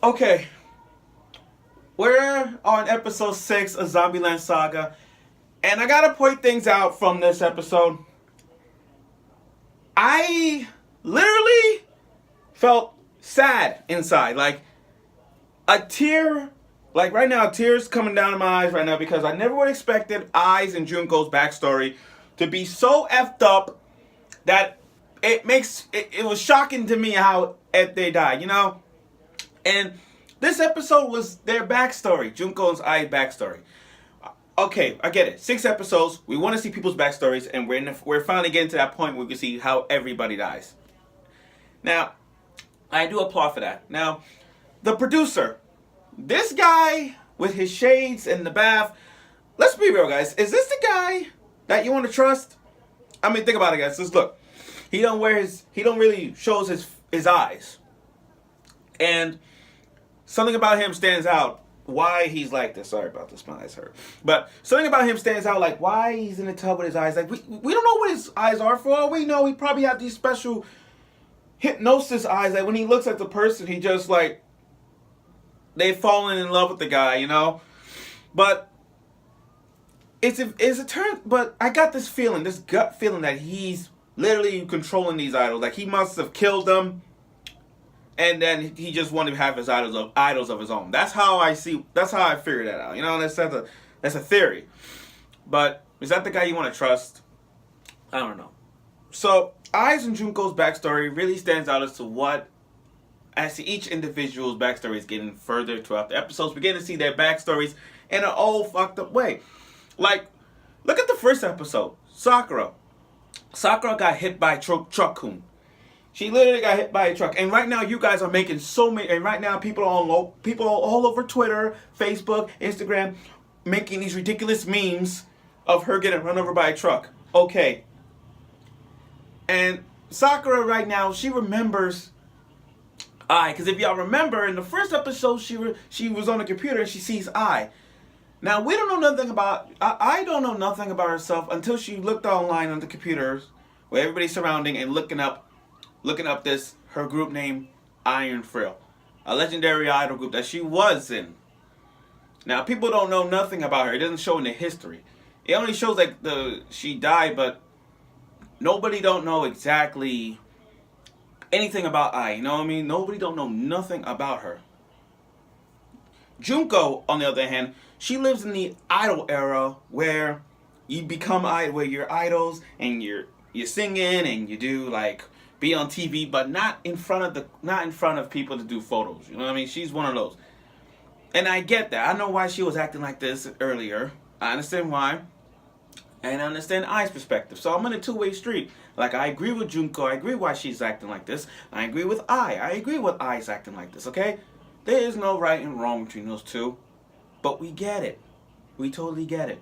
Okay, we're on episode 6 of Zombieland Saga, and I gotta point things out from this episode. I literally felt sad inside. Like, a tear, like right now, tears coming down my eyes right now because I never would have expected Ai's and Junko's backstory to be so effed up that it was shocking to me how they died, you know? And this episode was their backstory, Junko and Ai's backstory. Okay, I get it. 6 episodes. We want to see people's backstories, and we're finally getting to that point where we can see how everybody dies. Now, I do applaud for that. Now, the producer, this guy with his shades and the bath. Let's be real, guys. Is this the guy that you want to trust? I mean, think about it, guys. Just look. He don't really shows his eyes, and something about him stands out. Why he's like this. Sorry about this, my eyes hurt. But something about him stands out, like why he's in the tub with his eyes. Like we don't know what his eyes are for. All we know, he probably have these special hypnosis eyes. Like when he looks at the person, he just like they've fallen in love with the guy, you know. But it's a turn. But I got this feeling, this gut feeling that he's literally controlling these idols. Like he must have killed them. And then he just wanted to have his idols of his own. That's how I figured that out. You know, that's a theory. But is that the guy you want to trust? I don't know. So Ai's and Junko's backstory really stands out as to each individual's backstory is getting further throughout the episodes. We're getting to see their backstories in an old fucked up way. Like, look at the first episode. Sakura. Sakura got hit by truck-kun. She literally got hit by a truck. And right now, you guys are making so many. And right now, people all over Twitter, Facebook, Instagram, making these ridiculous memes of her getting run over by a truck. Okay. And Sakura right now, she remembers Ai. Because if y'all remember, in the first episode, she was on the computer and she sees Ai. Now, we don't know nothing about. I don't know nothing about herself until she looked online on the computers where everybody's surrounding and looking up her group name Iron Frill, a legendary idol group that she was in. Now people don't know nothing about her. It doesn't show in the history. It only shows like she died, but nobody don't know exactly anything about Ai. You know what I mean? Nobody don't know nothing about her. Junko, on the other hand, she lives in the idol era where you become where you're idols and you're singing and you do like be on TV, but not in front of people to do photos. You know what I mean? She's one of those. And I get that. I know why she was acting like this earlier. I understand why. And I understand Ai's perspective. So I'm in a two-way street. Like, I agree with Junko. I agree why she's acting like this. I agree with Ai. I agree with Ai's acting like this, okay? There is no right and wrong between those two. But we get it. We totally get it.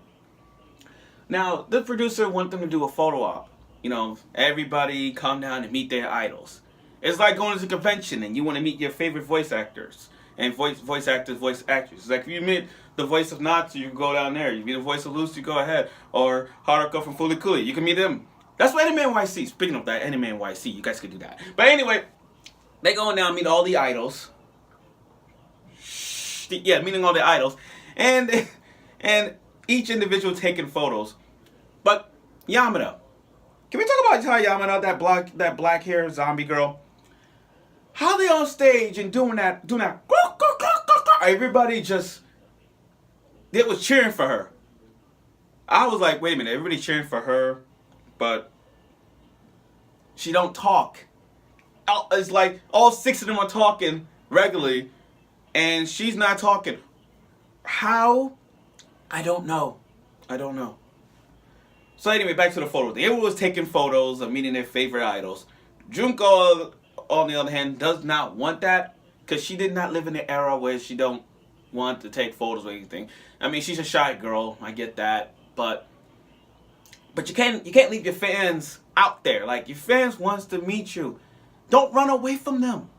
Now, the producer wants them to do a photo op. You know, everybody come down and meet their idols. It's like going to a convention and you want to meet your favorite voice actors and voice actors, voice actors. It's like if you meet the voice of Natsu, you can go down there. You meet the voice of Lucy, go ahead. Or Haruka from Fooly Cooly, you can meet them. That's what Anime NYC. Speaking of that, Anime NYC, you guys could do that. But anyway, they go down and meet all the idols. Yeah, meeting all the idols, and each individual taking photos. But Yamada. Can we talk about how Yamada, that black hair zombie girl? How they on stage and doing that. Everybody it was cheering for her. I was like, wait a minute, everybody cheering for her, but she don't talk. It's like all 6 of them are talking regularly, and she's not talking. How? I don't know. So anyway, back to the photos. Everyone was taking photos of meeting their favorite idols. Junko, on the other hand, does not want that because she did not live in the era where she don't want to take photos or anything. I mean, she's a shy girl. I get that, but you can't leave your fans out there. Like, your fans wants to meet you. Don't run away from them.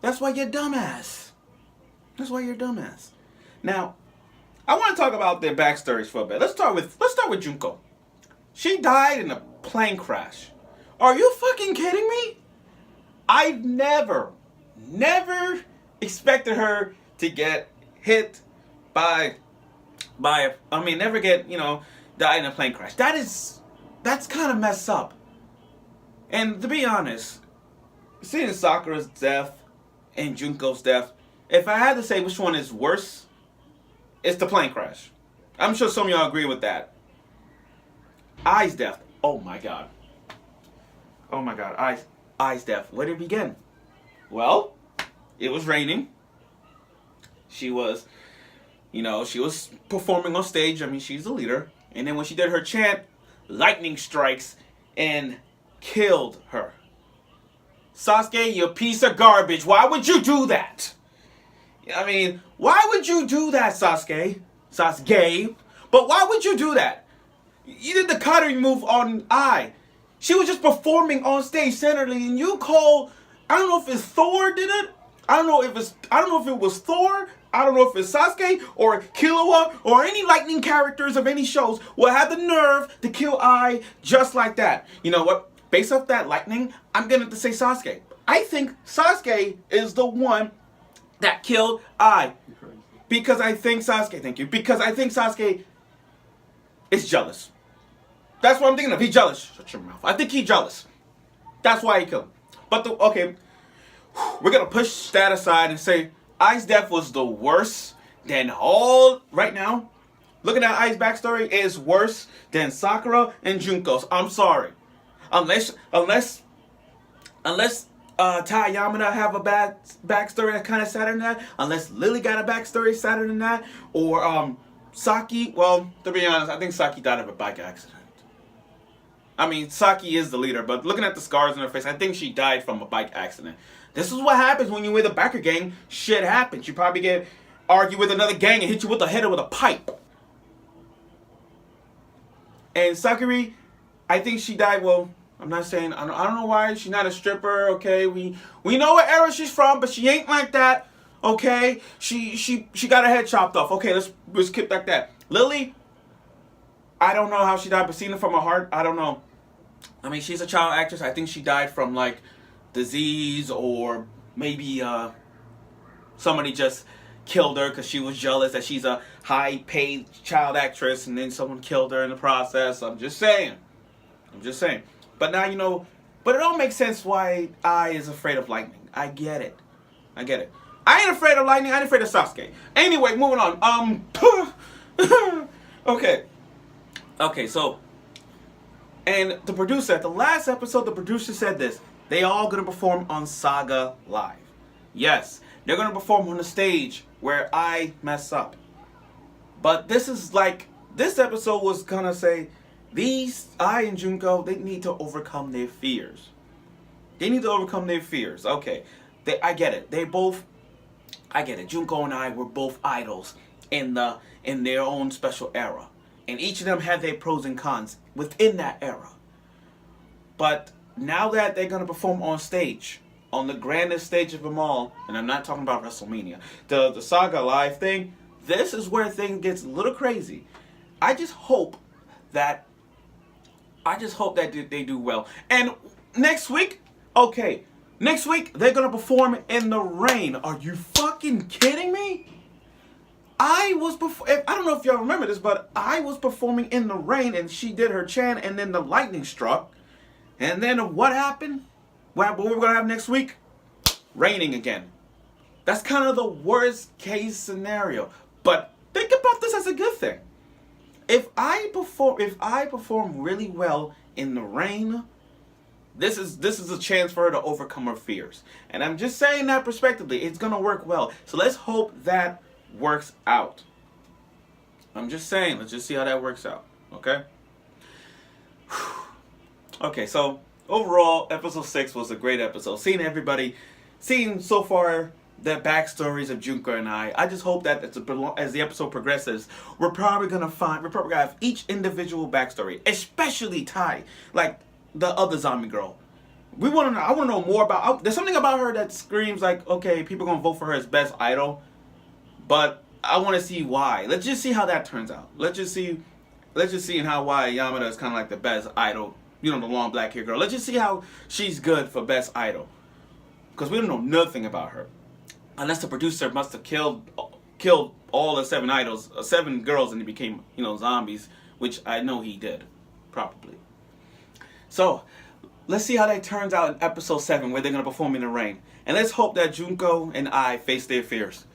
That's why you're dumbass. Now, I want to talk about their backstories for a bit. Let's start with Junko. She died in a plane crash. Are you fucking kidding me? I've never expected her to get hit by never get, die in a plane crash. That's kind of messed up. And to be honest, seeing Sakura's death and Junko's death, if I had to say which one is worse, it's the plane crash. I'm sure some of y'all agree with that. Ai's death. Oh my god. Oh my god. Ai's death. Where did it begin? Well, it was raining. She was performing on stage. I mean, she's the leader. And then when she did her chant, lightning strikes and killed her. Sasuke, you piece of garbage. Why would you do that? I mean, why would you do that, Sasuke? Sasuke? But why would you do that? You did the cuttering move on Ai. She was just performing on stage centrally, and you call, I don't know if it's Thor did it. I don't know if it was Thor. I don't know if it's Sasuke or Killua or any lightning characters of any shows will have the nerve to kill Ai just like that. You know what? Based off that lightning, I'm going to say Sasuke. I think Sasuke is the one that killed Ai. Because I think Sasuke, thank you. Because I think Sasuke is jealous. That's what I'm thinking of. He's jealous. Shut your mouth. I think he's jealous. That's why he killed him. But okay, we're going to push that aside and say Ai's death was the worst than all, right now, looking at Ai's backstory, is worse than Sakura and Junko's. I'm sorry. Unless Tai Yamada have a bad backstory that's kind of sadder than that, unless Lily got a backstory sadder than that, or Saki, well, to be honest, I think Saki died of a bike accident. I mean, Saki is the leader, but looking at the scars on her face, I think she died from a bike accident. This is what happens when you're with a biker gang. Shit happens. You probably argue with another gang and hit you with the head with a pipe. And Sakura, I think she died, well, I'm not saying, I don't know why. She's not a stripper, okay? We know what era she's from, but she ain't like that, okay? She got her head chopped off. Okay, let's keep like that. Lily, I don't know how she died, but seeing it from her heart, I don't know. I mean, she's a child actress. I think she died from, like, disease, or maybe somebody just killed her because she was jealous that she's a high-paid child actress, and then someone killed her in the process. I'm just saying. But now, but it all makes sense why Ai is afraid of lightning. I get it. I ain't afraid of lightning. I ain't afraid of Sasuke. Anyway, moving on. Okay, so, and the producer, at the last episode, the producer said this. They all gonna perform on Saga Live. Yes, they're gonna perform on the stage where I mess up. But this episode was gonna say, Ai and Junko, they need to overcome their fears. Okay, I get it. I get it. Junko and Ai were both idols in their own special era. And each of them had their pros and cons within that era. But now that they're going to perform on stage, on the grandest stage of them all, and I'm not talking about WrestleMania, the Saga Live thing, this is where things gets a little crazy. I just hope that they do well. And next week, they're going to perform in the rain. Are you fucking kidding me? I don't know if y'all remember this, but I was performing in the rain, and she did her chant, and then the lightning struck. And then what happened? What we're going to have next week? Raining again. That's kind of the worst case scenario. But think about this as a good thing. If I perform really well in the rain, this is a chance for her to overcome her fears. And I'm just saying that prospectively. It's going to work well. So let's hope that works out. I'm just saying, let's just see how that works out. Okay? Okay, so overall, episode 6 was a great episode. Seeing so far the backstories of Junko and I just hope that as the episode progresses, we're probably gonna have each individual backstory, especially Tai, like the other zombie girl. I want to know more about. There's something about her that screams like, okay, people are gonna vote for her as best idol, but I want to see why. Let's just see how that turns out. Let's just see why Yamada is kind of like the best idol. The long black hair girl. Let's just see how she's good for best idol, because we don't know nothing about her. unless the producer must have killed all the 7 idols, 7 girls, and they became, zombies, which I know he did, probably. So, let's see how that turns out in episode 7, where they're gonna perform in the rain, and let's hope that Junko and Ai face their fears.